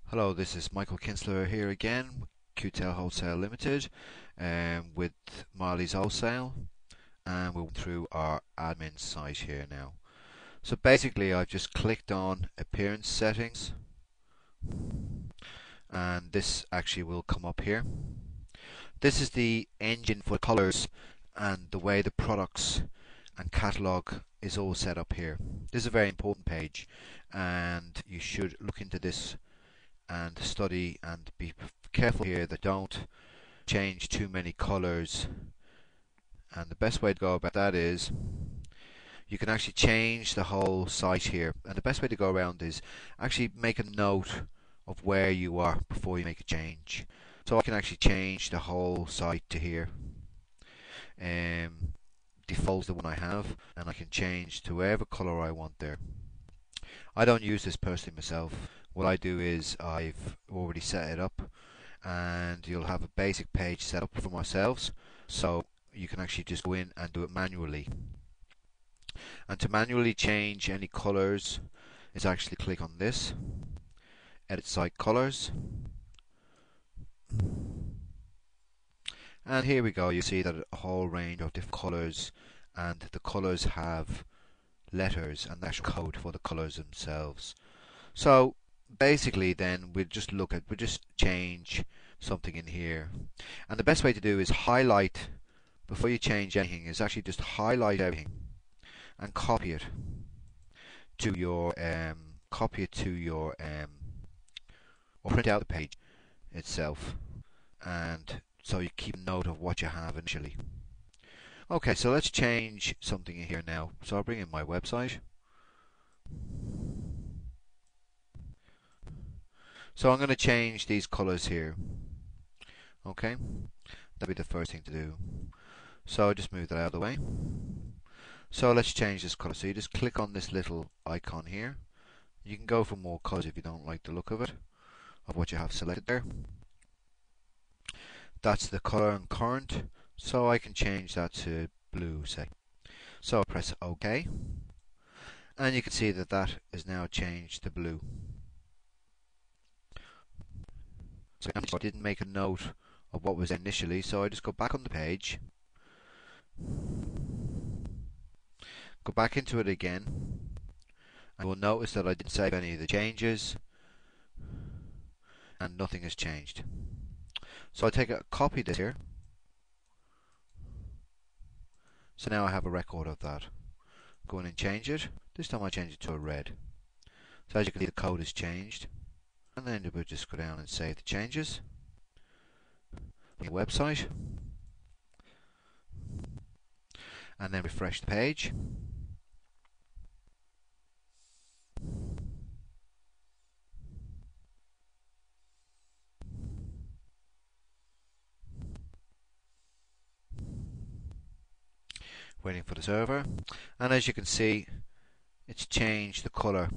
Hello, this is Michael Kinsler here again, Qtell Wholesale Limited, with Marley's Wholesale, and we'll go through our admin site here now. So basically, I've just clicked on Appearance Settings, and this actually will come up here. This is the engine for colors and the way the products and catalog is all set up here. This is a very important page, and you should look into this and study and be careful here that don't change too many colors. And the best way to go about that is you can actually change the whole site here, and the best way to go around is actually make a note of where you are before you make a change. So I can actually change the whole site to here. Default is the one I have, and I can change to whatever color I want there. I don't use this personally myself. What I do is I've already set it up, and you'll have a basic page set up from ourselves, so you can actually just go in and do it manually. And to manually change any colors is actually click on this, edit site colors, and here we go. You see that a whole range of different colors, and the colors have letters and the actual code for the colors themselves. So basically then we'll just change something in here, and the best way to do is highlight before you change anything, is actually just highlight everything and copy it to your or print out the page itself, and so you keep note of what you have initially. Okay, so let's change something in here now. So I'll bring in my website. So I'm going to change these colors here. Okay, that'll be the first thing to do. So I'll just move that out of the way. So let's change this color. So you just click on this little icon here. You can go for more colors if you don't like the look of it, of what you have selected there. That's the color and current. So I can change that to blue, say. So I press OK, and you can see that that is now changed to blue. So I didn't make a note of what was initially, so I just go back on the page, go back into it again, and we'll notice that I didn't save any of the changes, and nothing has changed. So I take a copy this here. So now I have a record of that. Go in and change it. This time I change it to a red. So as you can see, the code is changed. And then we'll just go down and save the changes. The website. And then refresh the page. Waiting for the server, and as you can see, it's changed the color.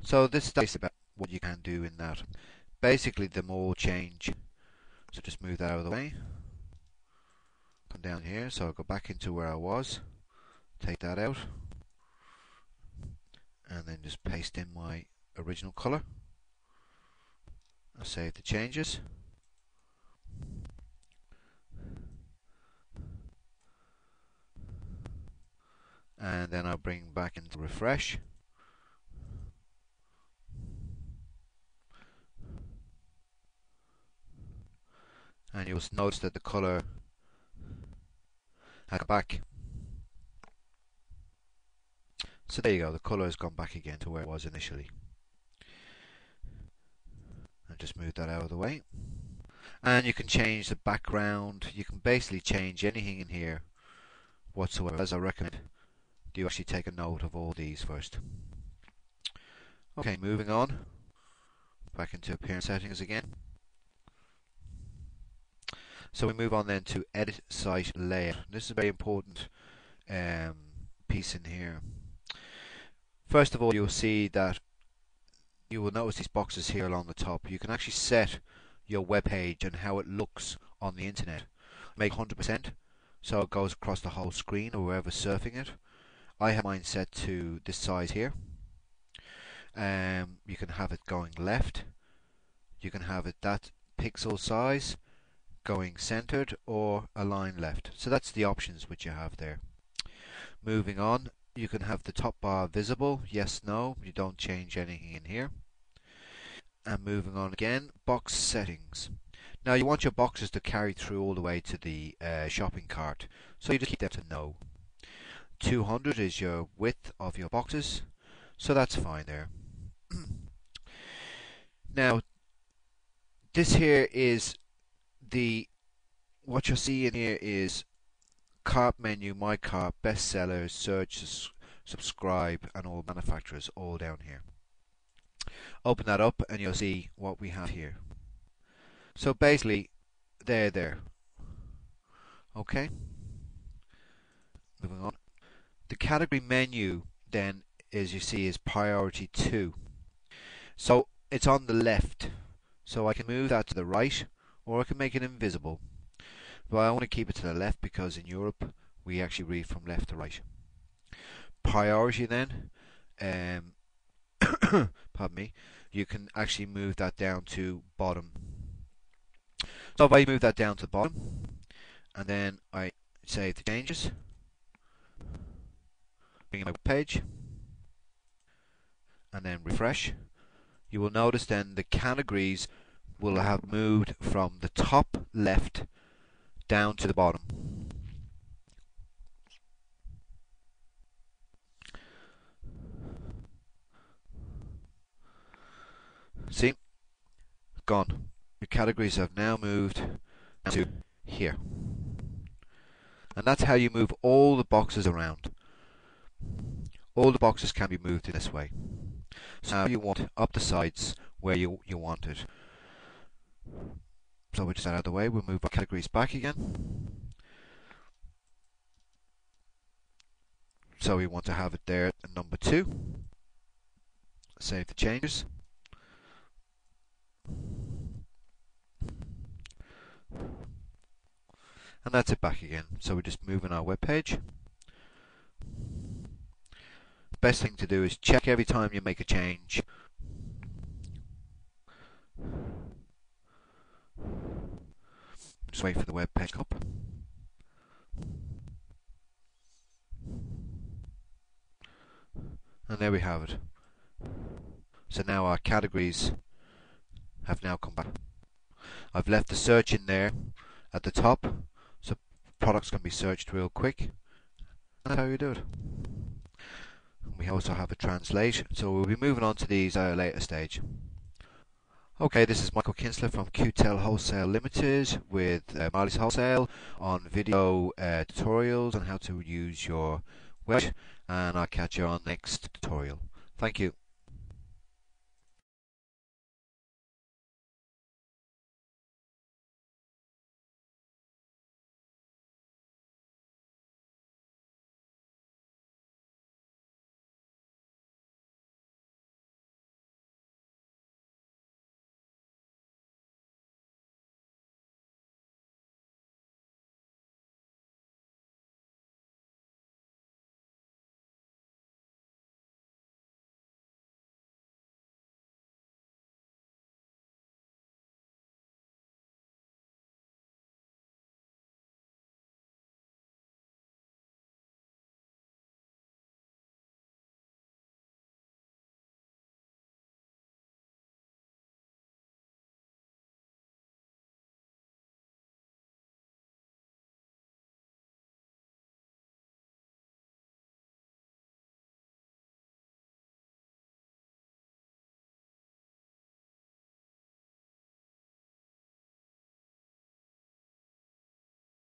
So this is about what you can do in that. Basically, them all change. So just move that out of the way. Come down here, so I'll go back into where I was, take that out, and then just paste in my original color. I'll save the changes. And then I'll bring back into refresh. And you'll notice that the color has come back. So there you go, the color has gone back again to where it was initially. I'll just move that out of the way. And you can change the background. You can basically change anything in here whatsoever. As I recommend, do you actually take a note of all these first. Okay, moving on. Back into appearance settings again. So we move on then to edit site layout. This is a very important piece in here. First of all, you'll see that you will notice these boxes here along the top. You can actually set your web page and how it looks on the internet. Make 100% so it goes across the whole screen or whoever's surfing it. I have mine set to this size here. You can have it going left, you can have it that pixel size, going centered, or align left. So that's the options which you have there. Moving on, you can have the top bar visible, yes, no, you don't change anything in here. And moving on again, box settings. Now you want your boxes to carry through all the way to the shopping cart, so you just keep them to no. 200 is your width of your boxes, so that's fine there. Now this here is what you're seeing here is cart menu, my cart, bestsellers, search, subscribe, and all manufacturers all down here. Open that up and you'll see what we have here. So basically they're there. Okay, moving on. The category menu then, as you see, is priority 2. So it's on the left. So I can move that to the right, or I can make it invisible. But I want to keep it to the left because in Europe we actually read from left to right. Priority then, pardon me, you can actually move that down to bottom. So if I move that down to the bottom, and then I save the changes, bring my page, and then refresh, you will notice then the categories will have moved from the top left down to the bottom. See? Gone. Your categories have now moved to here. And that's how you move all the boxes around. All the boxes can be moved in this way. So now you want up the sides where you want it. So we'll just out of the way, we'll move our categories back again. So we want to have it there at number 2. Save the changes. And that's it back again. So we're just moving our web page. Best thing to do is check every time you make a change. Just wait for the web page up. And there we have it. So now our categories have now come back. I've left the search in there at the top, so products can be searched real quick. And that's how you do it. And we also have a translation, so we'll be moving on to these at a later stage. Okay, this is Michael Kinsler from Qtell Wholesale Limited with Marley's Wholesale on video tutorials on how to use your web, and I'll catch you on the next tutorial. Thank you.